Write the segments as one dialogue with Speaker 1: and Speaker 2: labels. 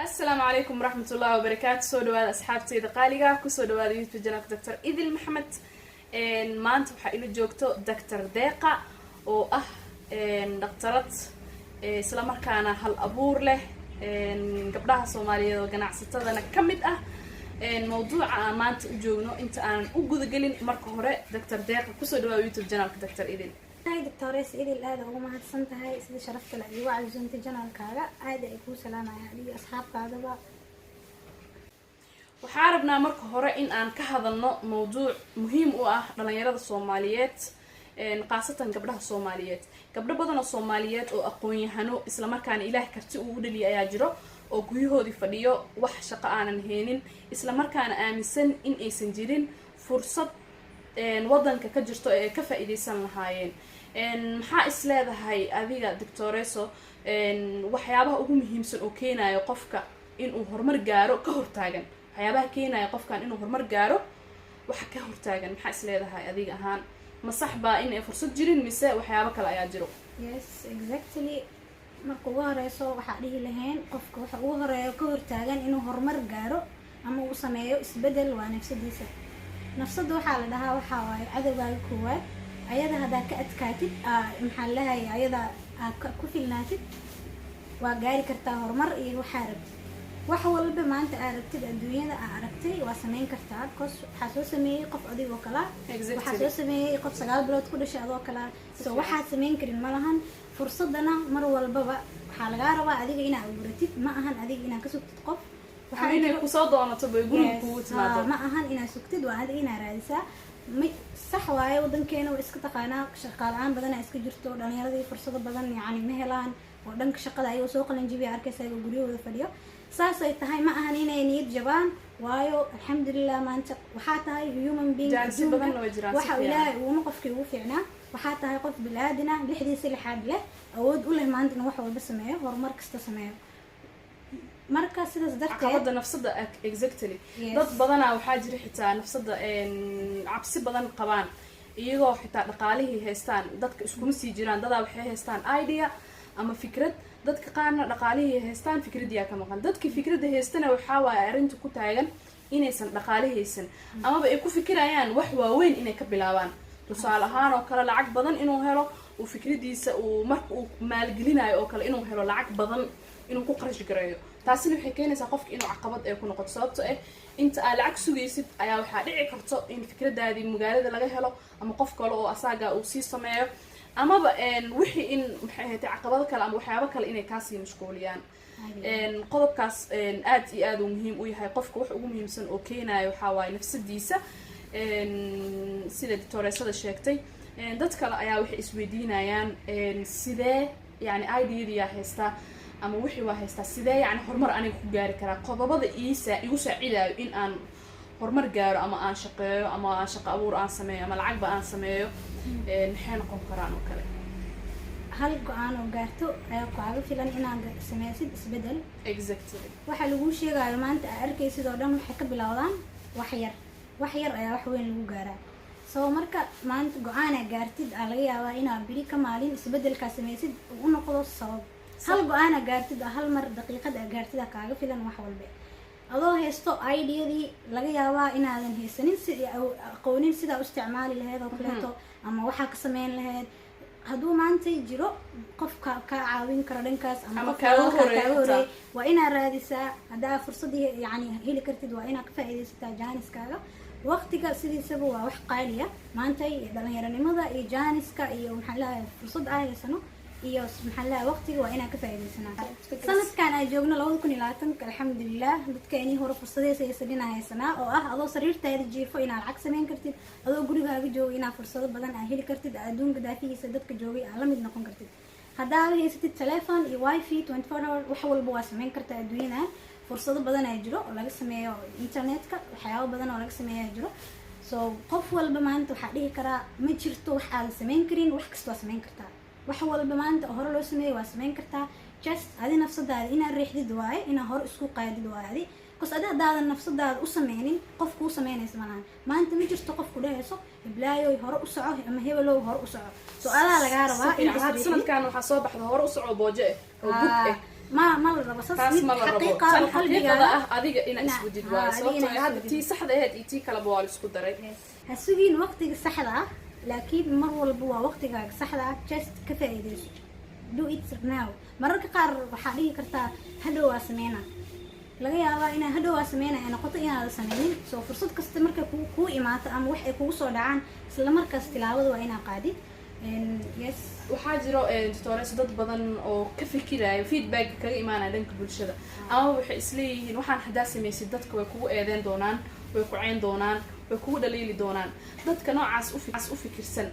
Speaker 1: السلام عليكم ورحمة الله وبركاته. سو دواad asxaabteyda qaaliga kusoo dhawaada youtube channel Dr. Idil Maxamed. maanta waxa ila joogto Dr. Deeqa oo ah dhaqtarad isla markaana hal abuur leh gabdhaha Soomaaliyeed oo ganacsatadana kamid ah. mawduuca aan maanta u joogno inta aan u guda galin marka hore Dr. Deeqa kusoo dhawaada youtube channel Dr. Idil.
Speaker 2: هاي دكتورة إديل هذا هو ما هتصنتها سيد شرفت لعي وعزمت جنال كذا هذا يكون سلام على أصحاب كذا بقى.
Speaker 1: waxaan rabnaa marka hore in aan ka hadalno mawduuc muhiim u ah dhalinyarada Soomaaliyeed qaasatan gabdhaha Soomaaliyeed. gabdho badan oo Soomaaliyeed oo aqoon-yahano isla markaana Ilaahay karti uu dhaliyo ayaa jiro oo guryahoodii fadhiyo wax shaqo aanan heenin isla markaana aaminsan in aysan jirin fursad wadanka ka jirto ee ka faa'iideysan lahaayeen. maxaa is leedahay adiga Doctoreso waxyaabaha ugu muhiimsan oo keenayo qofka inuu horumar gaaro ka hortaagan waxyaabaha keenayo qofkan inuu horumar gaaro waxa ka hortaagan maxaa is leedahay adiga ahaan ma sax baa in ay fursad jirin mise waxyaabo kale ayaa jiro?
Speaker 2: Yes, exactly. marka ugu horeyso waxa dhihi lahayn qofka waxa ugu horeeyo ka hortaagan inuu horumar gaaro ama uu sameeyo isbedel waa nafsadiisa. nafsadu waxa la dhahaa waxa waaye cadawgaaga koowaad ayada hadaa ka adkaatid maxaa lahaay ayada ku filnaatid waa gaari kartaa horumar iyo waxa rabtid wax walba maanta aad rabtid adduunyada aad aragtay waa sameyn kartaa waxa soo sameeyay qof adigoo kala waxa soo sameeyay qof 9 bilood ku dhashay adoo kala soo waxa sameyn karin malahan fursadana mar walbaba waxa laga rabaa adiga inaad uguratid ma ahan adiga inaad ka sugtid qof
Speaker 1: waxa inay ku soo doonato bay guriga kugu timaado
Speaker 2: ma ahan inaad sugtid waa adiga inaad raadisaa صح waaye wadankeena oo iska taqaanaa shaqaalaan badan iska jirto dhalinyaradii fursado badan yaani ma helaan oo dhanka shaqada ay soo qalan jibi arkaysaa guriyooda fadhiyo saas ay tahay ma ahan inay niyad jabaan waayo alxamdulillah maanta waxa tahay human being waxa ilaahay uu qofkii ugu fiicnaa waxa tahay qof bilaadina lixdiisa lixaad leh awood u leh maanta inuu wax walba sameeyo horumar kasta sameeyo marka sidaas darteed
Speaker 1: caqabada nafsada exactly dad badana waxa jira xitaa nafsada cabsi badan qabaan iyagoo xitaa dhaqaalihii haystaan dadka isku sii jiraan dada waxay haystaan idea ama fikrad dadka qaarna dhaqaalihii haystaan fikradiya ka maqan dadka fikrada haystana waxa waa arinta ku taagan inaysan dhaqaalihaysan ama ay ku fikirayaan wax waaweyn inay ka bilaabaan tusaale ahaan oo kale lacag badan inuu helo oo fikradiisa uu marka uu maalgelinayo oo kale inuu helo lacag badan inuu ku qarash gareeyo taasina waxay keenaysaa qofka inuu caqabad ay ku noqoto sababtoo ah inta aad lacag sugaysid ayaa waxa dhici karto in fikradaadii magaalada laga helo ama qof kale oo asaga uu sii sameeyo amaba wixii in maxay ahayd caqabado kale ama waxyaabo kale inay ka sii mashquuliyaan qodobkaas aad iyo aad u muhiim u yahay qofka wax ugu muhiimsan oo keenayo waxa waaye nafsadiisa sida doctoreesada sheegtay dad kale ayaa waxay isweydiinayaan sidee yani idea haysta ama wixii waa haystaa sidee yani horumar aniga ku gaari karaa qodobada igu saacidayo in aan horumar gaaro ama aan shaqeeyo ama aan shaqo abuur aan sameeyo ama lacagba aan sameeyo maxay noqon karaan oo kale
Speaker 2: hal go'aan oo gaarto ayaa kaaga filan inaad sameysid isbedel
Speaker 1: exactly
Speaker 2: waxa lagu sheegayo maanta arkaysid oo dhan waxay ka bilowdaan wax yar ayaa wax weyn lagu gaaraa soo marka maanta go'aan aad gaartid laga yaabaa inaad biri ka maalin isbedelka sameysid u noqdo sabab hal go'aan gaartid hal mar daqiiqad gaartid kaaga filan wax walba adoo haysto ideadii laga yaabaa inaadan haysanin sidii aqoonin sida u isticmaali lahayd oo kaleeto ama waxa ka sameyn lahayd haduu maanta jiro qofka ka caawin karo dhankaas ama
Speaker 1: ka horeeyo
Speaker 2: waa inaad raadisaa hadaa fursadii yani heli kartid waa inaad ka faa'iideysataa jaaniskaaga waqtiga sidiisaba waa wax qaaliya maanta dhalinyaranimada iyo jaaniska iyo maxaa la fursad ahaysano iyo maxalla waqtiga waa inaan ka faa'iideysanaa sanadkan ay joogno 2020 alxamdulillah dadkeenii hore fursadeysa ay sadinaysanaa oo ah adoo sariirtaada jiifo inaad lacag sameyn kartid adoo gurigaaga joogo inaad fursado badan aad heli kartid adduunka daafihiisa dadka joogay aad la mid noqon kartid hadaa haysatid telephone iyo wifi 24 hour wax walba waa sameyn kartaa adduunyada fursado badan ay jiro oo laga sameeyo internetka waxyaabo badan oo laga sameeyo jiro soo qof walba maanta waxa dhihi karaa ma jirto wax aan sameyn karin wax kasta waa sameyn kartaa wax walba maanta hore loo sameeyo waa sameyn kartaa just adi nafsadaada inaad riixdid waaye inaad hore isku qaadid waaye kus adaada nafsadaada u sameynin qof kuu sameynaysa malahan maanta ma jirto qof ku dhahayso iblaayo hore u soco ama hebelow hore u soco su'aalaha laga rabaa
Speaker 1: in sanadkan waxa soo baxda hore u soco booje oo bug
Speaker 2: ما la rabo
Speaker 1: taas ma la rabo tan xaqiiqada ah adiga inaad
Speaker 2: Nah,
Speaker 1: iswajid waa sababtoo ah hadda tii saxda ahayd iyo tii kaleba waa la isku daray
Speaker 2: ha sugin waqtiga saxda ah laakiin mar walba waa waqtigaaga saxda ah just ka faa'iidayso do it now mararka qaar waxaa dhihi kartaa hadhow waa sameynaa laga yaabaa inaa hadhow waa sameynaa ay noqoto inaad sameynin soo fursad kasta marka kuu imaato ama wax ay kugu soo dhacaan isla markaas tilaabada waa inaa qaadid yes
Speaker 1: waxaa jiro tutores dad badan oo ka fikirayo feedback kaga imaanaya dhanka bulshada ama waxay isleeyihiin waxaan haddaa samaysid dadka way kugu eedeyn doonaan way ku ceyn doonaan way kugu dhaliili doonaan dadka noocaas u fikirsan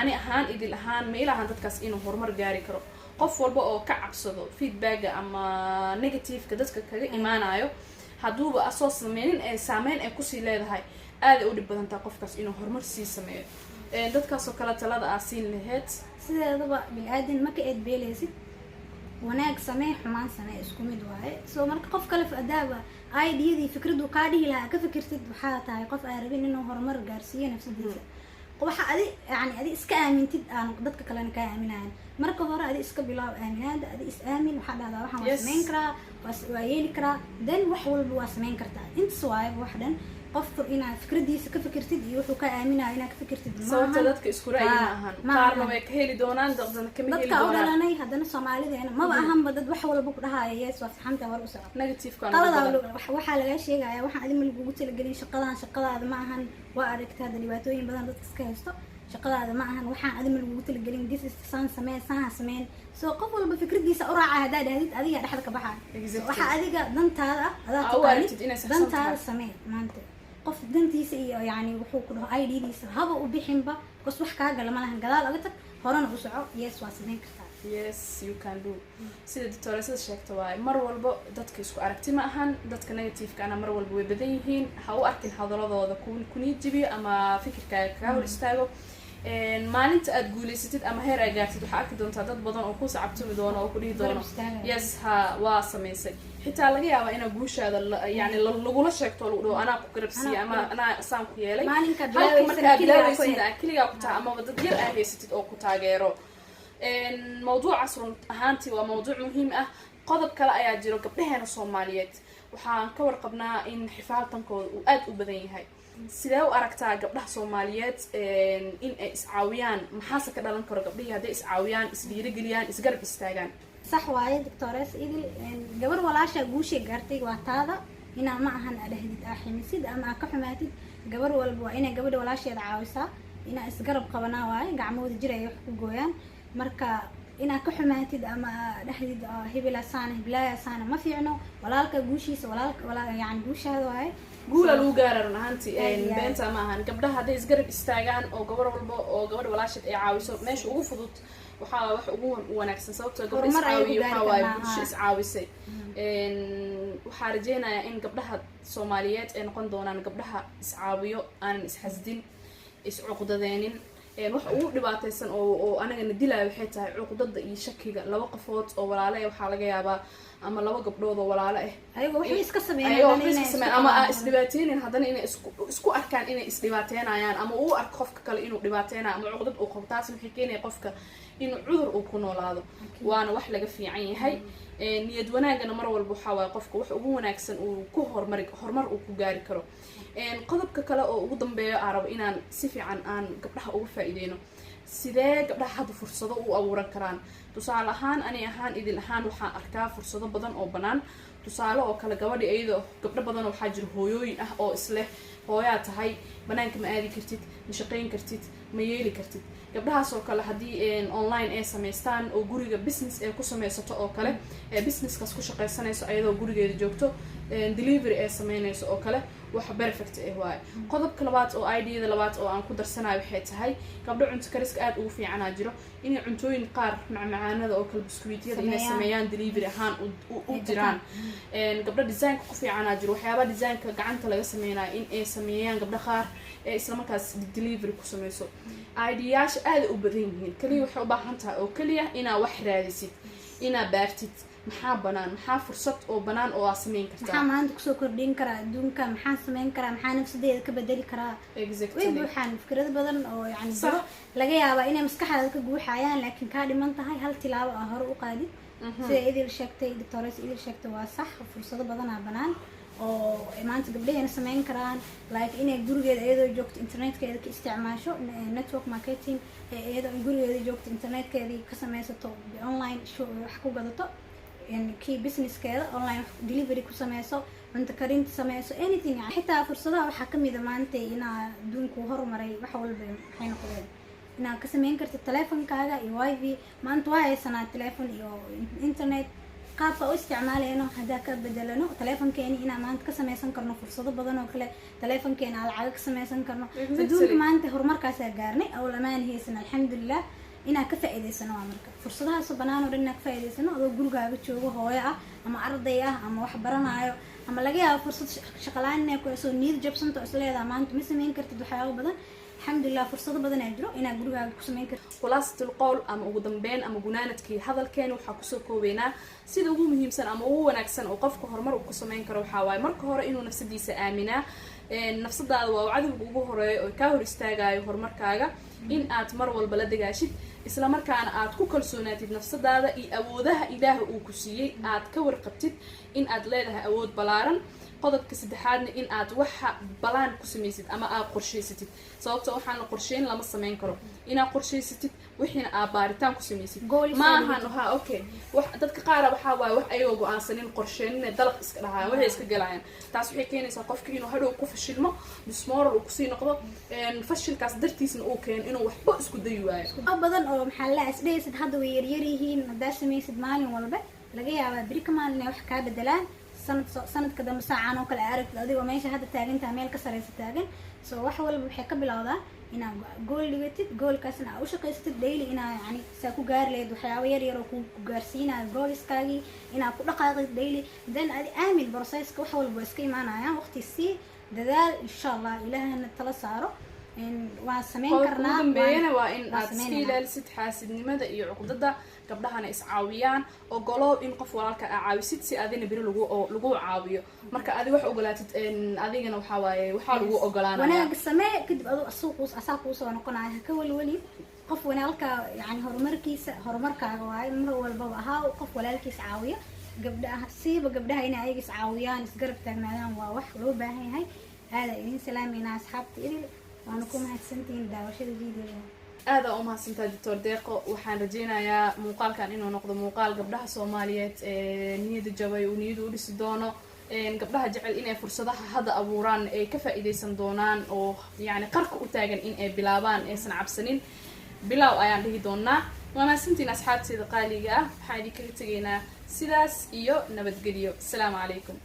Speaker 1: ani ahaan idil ahaan ma ilahan dadkaas inuu horumar gaari karo qof walba oo ka cabsado feedbacka ama negativeka dadka kaga imaanayo hadduuba asoo sameynin ee saameyn ay kusii leedahay aad ay u dhib badantaa qofkaas inuu horumar sii sameeyo dadkaasoo kale talada aa siin laheyd
Speaker 2: sideedaba bil-aadan marka eed beelaysid wanaag samee xumaan samee isku mid waaye soo marka qof kale adaaba idiyadii fikradu kaa dhihi lahaa ka fikirtid waxaa tahay qof aan rabin inuu horumar gaarsiiyo nafsadiisa waxa adi iska aamintid aan dadka kalena kaa aaminayan marka hore adi iska bilaab aaminaada adi is aamin waxaa dhahdaa waxaan waa sameyn karaa waa yeeli karaa then wax walba waa sameyn kartaa intas waaye wax dhan qofku inaad fikradiisa ka fikirtid iyo wuxuu ka aaminayo inaad ka fikirtid
Speaker 1: sababta dadka isku ra'yi ma ahan qaarna way ka heli doonaan dadna kama heli doonaan
Speaker 2: dadka u dhalanay haddana soomaalideena maba ahanba dad wax walba ku dhahaya yes waa saxanta war u socod waxaa lagaa sheegaya waxaan adi ma lagugu talagelin shaqadaada ma ahan waa aragta hadda dhibaatooyin badan dadka iska haysto shaqadaada ma ahan waxaan adi ma lagugu talagelin this is saan samee saan sameyn soo qof walba fikradiisa u raaca haddaa dhahdid adiga dhexda ka baxaa waxaa adiga dantaada adaa taqaanid dantaada samee maanta qof dantiisa iyo yani wuxuu ku dhaho iddiisa haba u bixinba bas wax kaa gala ma lahan gadaal aga tag horena u soco yes waa sameyn kartaa
Speaker 1: yes you can do sida doctoresada sheegta waaye mar walba dadka isku aragti ma ahan dadka negativeka ana mar walba way badan yihiin ha u arkin hadaladooda kunii jibiyo ama fikirkaaga kaga hor istaago maalinta aad guulaysatid ama heer ay gaartid waxaa arki doontaa dad badan oo ku sacabtumi doono oo ku dhihi doono yes ha waa samaysay xitaa laga yaabaa inaa guushaada yani lagula sheegto lagu dhaho anaa ku garabsiiya ama anaa saan ku yeelay halka markaa bilaawaysid keligaa ku taha amaba dad yar aa haysatid oo ku taageero mawduucaas run ahaantii waa mawduuc muhiim ah qodob kale ayaa jiro gabdhaheena soomaaliyeed waxaan ka warqabnaa in xifaaltankooda uu aad u badan yahay sidee u aragtaa gabdhaha soomaaliyeed in ay iscaawiyaan maxaase ka dhalan karo gabdhihii hadday iscaawiyaan isdhiirigeliyaan isgarab istaagaan
Speaker 2: sax waaye doctores idil gabar walaasha guushay gaartay waa taada inaa ma ahan aa dhahdid aa ximisid ama aa ka xumaatid gabar walba waa inay gabadha walaasheeda caawisaa inaa isgarab qabanaa waaye gacmooda jir ay wax ku gooyaan marka inaad ka xumaatid ama dhahdid hebela saana heblaaya saana ma fiicno walaalka guushiisa yani guushaada waaye
Speaker 1: guula lagu gaara run ahaantii beenta ma ahan gabdhaha hadday isgarab istaagaan oo gabar walba oo gabadha walaasheed ay caawiso meesha ugu fudud waxaa wax ugu wanaagsan sababtoo gabdha iscaawiyo waxaa waaye bulsho iscaawisay waxaa rajeynayaa in gabdhaha soomaaliyeed ay noqon doonaan gabdhaha iscaawiyo aanan isxasdin iscuqdadeenin waxa ugu dhibaataysan oo anagana dilaayo waxay tahay cuqdada iyo shakiga laba qofood oo walaalo ah waxaa laga yaabaa ama laba gabdhood oo walaalo ah
Speaker 2: ayagoo waxay iska sameeyaan
Speaker 1: ama isdhibaateynin haddana inay isku arkaan inay isdhibaateynayaan ama uu arko qofka kale inuu dhibaateynayo ama cuqdad uu qabo taas waxay keenaya qofka inuu cudur uu ku noolaado waana wax laga fiican yahay niyad wanaagana mar walba waxaa waaye qofka wax ugu wanaagsan uu ku horumar uu ku gaari karo qodobka kale oo ugu dambeeyo aan rabo inaan si fiican aan gabdhaha uga faa'iideyno sidee gabdhaha hadda fursado u abuuran karaan tusaale ahaan ani ahaan idin ahaan waxaan arkaa fursado badan oo banaan tusaale oo kale gabadha iyadoo gabdho badan waxaa jira hooyooyin ah oo isleh hooyaa tahay banaanka ma aadi kartid ma shaqayn kartid ma yeeli kartid gabdhahaas oo kale haddii online ay samaystaan oo guriga business ay ku samaysato oo kale businesskaas ku shaqaysanayso ayadoo gurigeeda joogto delivery ay sameynayso oo kale wax perfect ah waaye qodobka labaad oo idda labaad oo aan ku darsanayo waxay tahay gabdho cunto kariska aad ugu fiicanaa jiro inay cuntooyin qaar macmacaanada oo kale biskuityada inay sameeyaan delivery ahaan u diraan gabdho designka ku fiicanaa jiro waxyaabaa designka gacanta laga sameynayo in ay sameeyaan gabdho qaar ee islamarkaas delivery ku sameyso idyaasha aad u badan yihiin kaliya waxay u baahan tahay oo kaliya inaa wax raadisid inaa baartid maxaa banaan maxaa fursad oo banaan oo aad sameyn kartaa
Speaker 2: maxaa maanta kusoo kordhin karaa adduunka maxaa sameyn karaa maxaa nafsadeeda ka bedeli karaa way buuxaan fikrado badan oo yani laga yaabaa inay maskaxdaada ka guuxayaan laakiin kaa dhiman tahay hal tilaabo aa hore u qaadid sida idil sheegtay doctores idil sheegtay waa sax fursado badanaa banaan oo maanta gabdhaheena sameyn karaan like inay gurigeeda iyadoo joogto internetkeeda ka isticmaasho network marketing iyadoo gurigeeda joogto internetkeedii ka sameysato online wax ku gadato kii businesskeeda online delivery ku sameyso cunto karinta sameyso anything xitaa fursadaha waxaa kamid a maanta inaa adduunku horumaray wax walba waxay noqdeen inaad ka sameyn kartid teleefonkaaga iyo wifi maanta waa haysanaa teleefon iyo internet qaabka u isticmaaleyno haddaa ka bedelano teleefonkeeni inaan maanta ka sameysan karno fursado badan oo kale teleefonkeena aan lacaga ka sameysan karno adduunka maanta horumarkaasaa gaarnay awl amaan haysan alxamdulilah inaan ka faa'iidaysano waa marka fursadahaasoo banaan oo dhan inaan ka faa'iidaysano adoo gurigaaga joogo hooyo ah ama arday ah ama wax baranaayo ama laga yaabo fursad shaqalaan inay ku soo niyad jabsanto isleedaha maanta ma sameyn kartid waxyaabo badan alxamdulilah fursado badan ay jiro inaad gurigaaga ku sameyn kartid
Speaker 1: khulaasatul qowl ama ugu dambeyn ama gunaanadkii hadalkeena waxaa kusoo koobeynaa sida ugu muhiimsan ama ugu wanaagsan oo qofka horumar uu ku sameyn karo waxaa waaye marka hore inuu nafsadiisa aaminaa nafsadaada waa cadowga ugu horeeya oo kaa hor istaagayo horumarkaaga in aad mar walba la dagaashid isla markaana aad ku kalsoonaatid nafsadaada iyo awoodaha ilaaha uu ku siiyey aad ka warqabtid in aad leedahay awood ballaaran qodobka saddexaadna in aad waxa balaan ku samaysid ama aad qorshaysatid sababtoo waxaan la qorsheyn lama sameyn karo inaad qorshaysatid wixiina aad baaritaan ku samaysid maahan ha okay wax dadka qaar waxaa waaye wax ayagoo go-aansanin qorsheenina dalaq iska dhahayaan waxay iska galayaan taas waxay keenaysaa qofka inuu hadhow ku fashilmo dismoral uu kusii noqdo fashilkaas dartiisna uu keeno inuu waxba isku dayi waayo
Speaker 2: badan oo maxaa la isdhaysid hadda way yaryar yihiin haddaa samaysid maalin walba laga yaabaa beri ka maalin inay wax kaa bedelaan sanadka dambe saacaan oo kale aragtid adigoo meesha hadda taagantaha meel ka sareysa taagan soo wax walba waxay ka bilowdaa inaad gool dhigatid goolkaasna aad u shaqaysatid daily inaa yani saa ku gaari lahayd waxyaabo yar yar oo ku gaarsiinaya gooliskaagii inaad ku dhaqaaqid daily then adi aamin processka wax walba iska imaanayaan waqti sii dadaal insha allah ilaahana tala saaro waan sameyn karnaa
Speaker 1: dambeeyana waa in aad iska ilaalisid xaasidnimada iyo cuqdada gabdhahana is caawiyaan ogolow in qof walaalka aa caawisid si adina beri lagu caawiyo marka adi wax ogolaatid adigana waxaa waaye waxaa lagu ogolaanaya
Speaker 2: wanaag samee kadib adu asaa kuusoo noqonaya haka welweli qof walaalka yani horumarkaaga waaye mar walbaba ahaa qof walaalkiis caawiyo gabdhaha siiba gabdhaha inay ayaga is caawiyaan isgarab taagnaadaan waa wax loo baahan yahay aada idin salaamayna asxaabta idil waana ku mahadsantihiin daawashada videoga
Speaker 1: aada u mahadsantahay doctor deeqo waxaan rajeynayaa muuqaalkan inuu noqdo muuqaal gabdhaha soomaaliyeed niyada jabay uu niyadu u dhisi doono gabdhaha jecel inay fursadaha hadda abuuraan ay ka faa'iidaysan doonaan oo yani qarka u taagan in ay bilaabaan aysan cabsanin bilow ayaan dhihi doonaa waa mahadsantiin asxaabteeda qaaliga ah waxaan idinkaga tegaynaa sidaas iyo nabadgelyo asalaamu calaykum